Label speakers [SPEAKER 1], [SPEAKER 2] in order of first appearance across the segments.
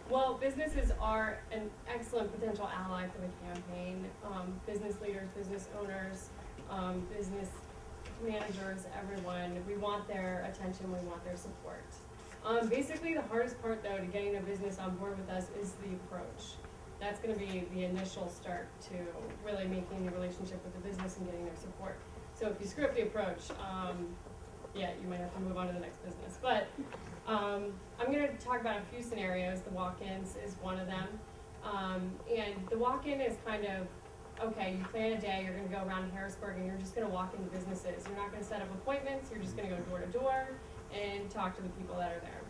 [SPEAKER 1] Well, businesses are an excellent potential ally for the campaign. Business leaders, business owners, business managers, everyone. We want their attention, we want their support. Basically, the hardest part, though, to getting a business on board with us is the approach. That's going to be the initial start to really making the relationship with the business and getting their support. So if you screw up the approach, yeah, you might have to move on to the next business. But I'm going to talk about a few scenarios. The walk-ins is one of them. And the walk-in is kind of, okay, you plan a day, you're going to go around Harrisburg and you're just going to walk into businesses. You're not going to set up appointments, you're just going to go door to door and talk to the people that are there.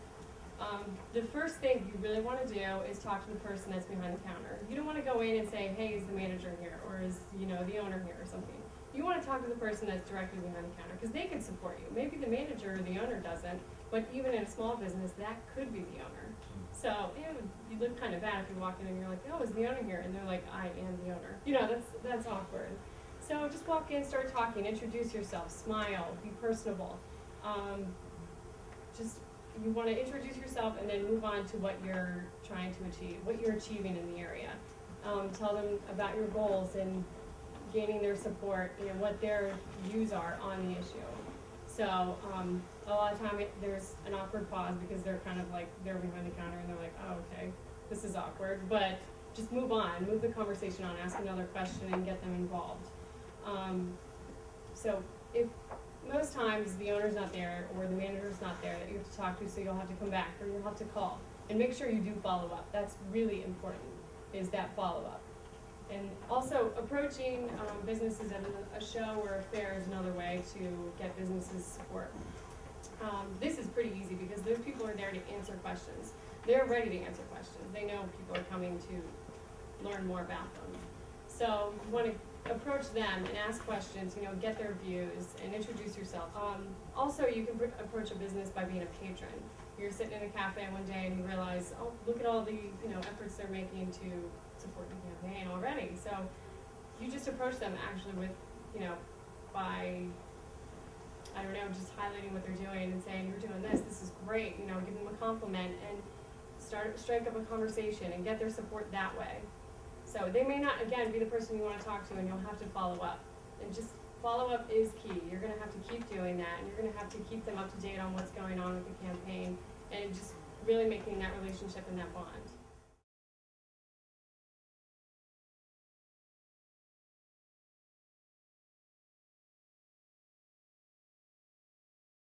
[SPEAKER 1] The first thing you really want to do is talk to the person that's behind the counter. You don't want to go in and say, hey, is the manager here, or is the owner here, or something. You want to talk to the person that's directly behind the counter, because they can support you. Maybe the manager or the owner doesn't, but even in a small business, that could be the owner. So you look kind of bad if you walk in and you're like, oh, is the owner here? And they're like, I am the owner. That's awkward. So just walk in, start talking, introduce yourself, smile, be personable. You want to introduce yourself and then move on to what you're trying to achieve, what you're achieving in the area. Tell them about your goals and gaining their support and what their views are on the issue. So a lot of time there's an awkward pause because they're kind of like, they're behind the counter and they're like, oh, okay, this is awkward. But just move on, move the conversation on, ask another question and get them involved. So if most times the owner's not there or the manager's not there that you have to talk to, so you'll have to come back or you'll have to call. And make sure you do follow up. That's really important, is that follow-up. And also, approaching businesses at a show or a fair is another way to get businesses support. This is pretty easy because those people are there to answer questions. They're ready to answer questions. They know people are coming to learn more about them. So you want to approach them and ask questions, get their views and introduce yourself. Also, you can approach a business by being a patron. You're sitting in a cafe one day and you realize, oh, look at all the efforts they're making to support the campaign already. So you just approach them actually with, by, I don't know, just highlighting what they're doing and saying, you're doing this is great, give them a compliment and strike up a conversation and get their support that way. So they may not, again, be the person you want to talk to, and you'll have to follow up. And just follow up is key. You're going to have to keep doing that, and you're going to have to keep them up to date on what's going on with the campaign, and just really making that relationship and that bond.